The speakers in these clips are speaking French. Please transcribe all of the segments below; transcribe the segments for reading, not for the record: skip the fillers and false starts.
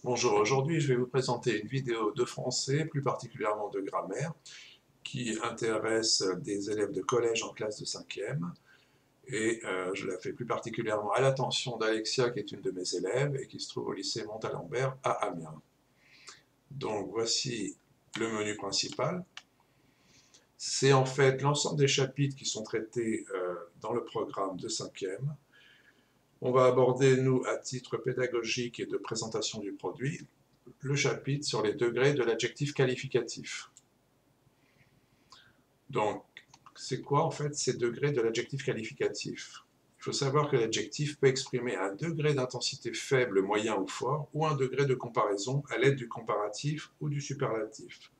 Bonjour, aujourd'hui je vais vous présenter une vidéo de français, plus particulièrement de grammaire, qui intéresse des élèves de collège en classe de 5e. Et je la fais plus particulièrement à l'attention d'Alexia, qui est une de mes élèves et qui se trouve au lycée Montalembert à Amiens. Donc voici le menu principal. C'est en fait l'ensemble des chapitres qui sont traités dans le programme de 5e. On va aborder, nous, à titre pédagogique et de présentation du produit, le chapitre sur les degrés de l'adjectif qualificatif. Donc, c'est quoi en fait ces degrés de l'adjectif qualificatif? Il faut savoir que l'adjectif peut exprimer un degré d'intensité faible, moyen ou fort, ou un degré de comparaison à l'aide du comparatif ou du superlatif.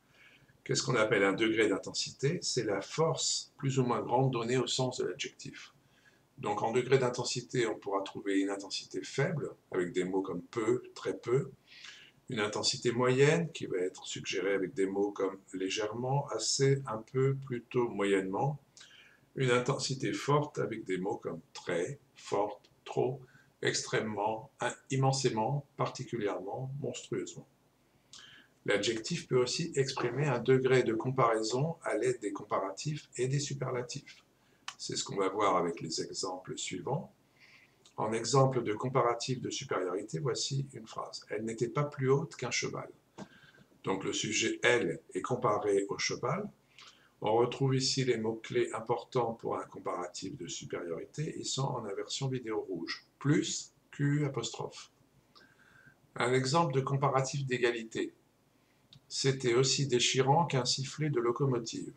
Qu'est-ce qu'on appelle un degré d'intensité? C'est la force plus ou moins grande donnée au sens de l'adjectif. Donc en degré d'intensité, on pourra trouver une intensité faible, avec des mots comme peu, très peu, une intensité moyenne qui va être suggérée avec des mots comme légèrement, assez, un peu, plutôt, moyennement, une intensité forte avec des mots comme très, forte, trop, extrêmement, immensément, particulièrement, monstrueusement. L'adjectif peut aussi exprimer un degré de comparaison à l'aide des comparatifs et des superlatifs. C'est ce qu'on va voir avec les exemples suivants. En exemple de comparatif de supériorité, voici une phrase. Elle n'était pas plus haute qu'un cheval. Donc le sujet « elle » est comparé au cheval. On retrouve ici les mots-clés importants pour un comparatif de supériorité. Ils sont en inversion vidéo rouge. Plus, Q apostrophe. Un exemple de comparatif d'égalité. C'était aussi déchirant qu'un sifflet de locomotive.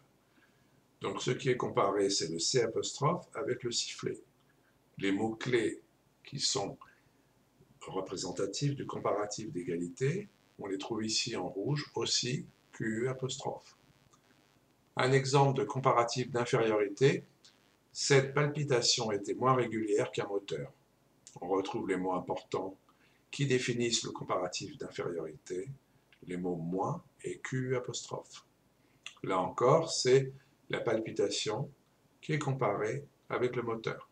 Donc ce qui est comparé, c'est le C apostrophe avec le sifflet. Les mots-clés qui sont représentatifs du comparatif d'égalité, on les trouve ici en rouge, aussi QU apostrophe. Un exemple de comparatif d'infériorité, cette palpitation était moins régulière qu'un moteur. On retrouve les mots importants qui définissent le comparatif d'infériorité, les mots moins et QU apostrophe. Là encore, c'est la palpitation qui est comparée avec le moteur.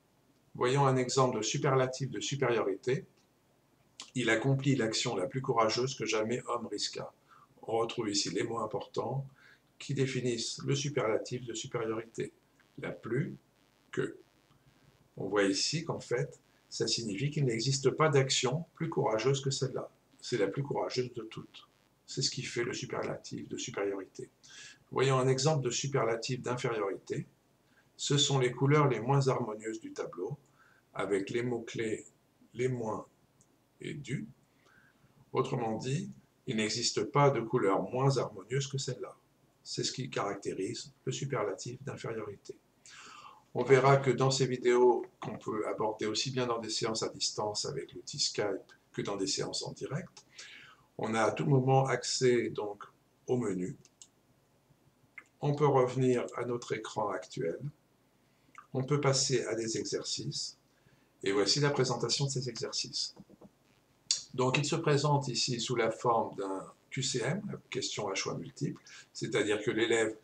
Voyons un exemple de superlatif de supériorité. Il accomplit l'action la plus courageuse que jamais homme risqua. On retrouve ici les mots importants qui définissent le superlatif de supériorité. La plus que. On voit ici qu'en fait, ça signifie qu'il n'existe pas d'action plus courageuse que celle-là. C'est la plus courageuse de toutes. C'est ce qui fait le superlatif de supériorité. Voyons un exemple de superlatif d'infériorité. Ce sont les couleurs les moins harmonieuses du tableau, avec les mots-clés les moins et du. Autrement dit, il n'existe pas de couleur moins harmonieuse que celle-là. C'est ce qui caractérise le superlatif d'infériorité. On verra que dans ces vidéos, qu'on peut aborder aussi bien dans des séances à distance avec l'outil Skype que dans des séances en direct, on a à tout moment accès donc au menu. On peut revenir à notre écran actuel. On peut passer à des exercices. Et voici la présentation de ces exercices. Donc, il se présente ici sous la forme d'un QCM, question à choix multiples, c'est-à-dire que l'élève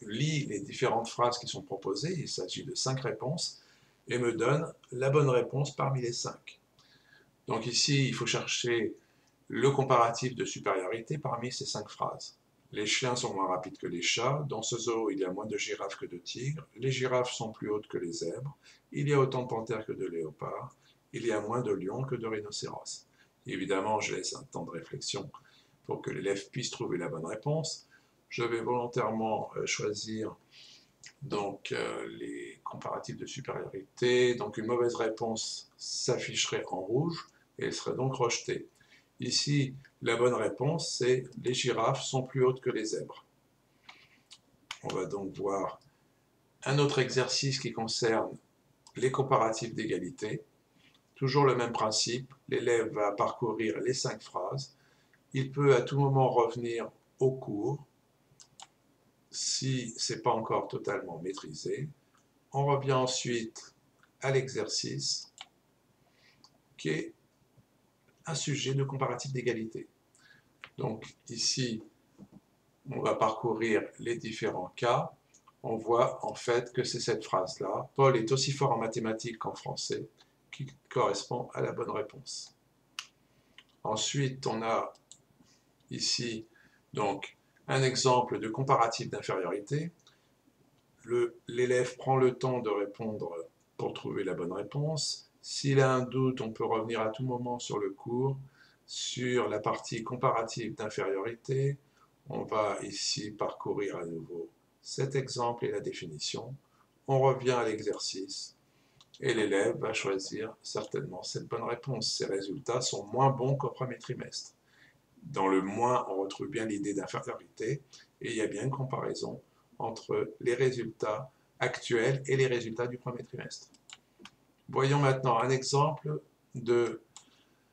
lit les différentes phrases qui sont proposées, il s'agit de 5 réponses, et me donne la bonne réponse parmi les 5. Donc ici, il faut chercher le comparatif de supériorité parmi ces 5 phrases. Les chiens sont moins rapides que les chats, dans ce zoo il y a moins de girafes que de tigres, les girafes sont plus hautes que les zèbres, il y a autant de panthères que de léopards, il y a moins de lions que de rhinocéros. Évidemment, je laisse un temps de réflexion pour que l'élève puisse trouver la bonne réponse. Je vais volontairement choisir donc, les comparatifs de supériorité. Donc une mauvaise réponse s'afficherait en rouge et elle serait donc rejetée. Ici, la bonne réponse, c'est les girafes sont plus hautes que les zèbres. On va donc voir un autre exercice qui concerne les comparatifs d'égalité. Toujours le même principe, l'élève va parcourir les 5 phrases. Il peut à tout moment revenir au cours si ce n'est pas encore totalement maîtrisé. On revient ensuite à l'exercice qui est un sujet de comparatif d'égalité. Donc ici, on va parcourir les différents cas. On voit en fait que c'est cette phrase-là. Paul est aussi fort en mathématiques qu'en français, qui correspond à la bonne réponse. Ensuite, on a ici donc un exemple de comparatif d'infériorité. L'élève prend le temps de répondre pour trouver la bonne réponse. S'il a un doute, on peut revenir à tout moment sur le cours, sur la partie comparative d'infériorité. On va ici parcourir à nouveau cet exemple et la définition. On revient à l'exercice et l'élève va choisir certainement cette bonne réponse. Ses résultats sont moins bons qu'au premier trimestre. Dans le moins, on retrouve bien l'idée d'infériorité et il y a bien une comparaison entre les résultats actuels et les résultats du premier trimestre. Voyons maintenant un exemple de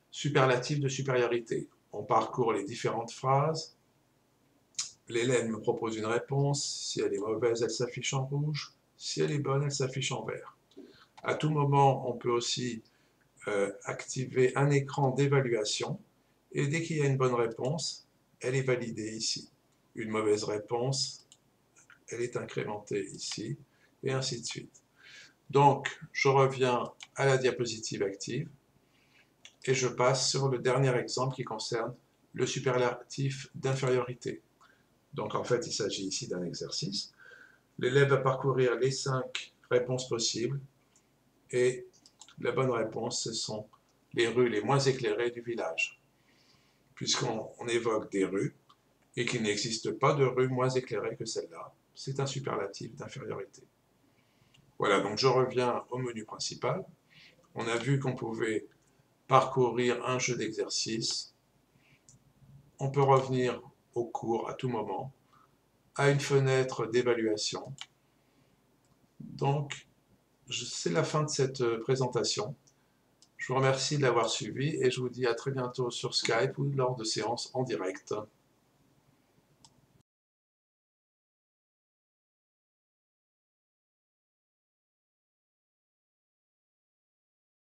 superlatif de supériorité. On parcourt les différentes phrases. L'élève me propose une réponse. Si elle est mauvaise, elle s'affiche en rouge. Si elle est bonne, elle s'affiche en vert. À tout moment, on peut aussi activer un écran d'évaluation. Et dès qu'il y a une bonne réponse, elle est validée ici. Une mauvaise réponse, elle est incrémentée ici, et ainsi de suite. Donc, je reviens à la diapositive active, et je passe sur le dernier exemple qui concerne le superlatif d'infériorité. Donc, en fait, il s'agit ici d'un exercice. L'élève va parcourir les 5 réponses possibles, et la bonne réponse, ce sont les rues les moins éclairées du village. Puisqu'on évoque des rues, et qu'il n'existe pas de rue moins éclairée que celle-là, c'est un superlatif d'infériorité. Voilà, donc je reviens au menu principal. On a vu qu'on pouvait parcourir un jeu d'exercices. On peut revenir au cours à tout moment, à une fenêtre d'évaluation. Donc, c'est la fin de cette présentation. Je vous remercie de l'avoir suivi et je vous dis à très bientôt sur Skype ou lors de séances en direct.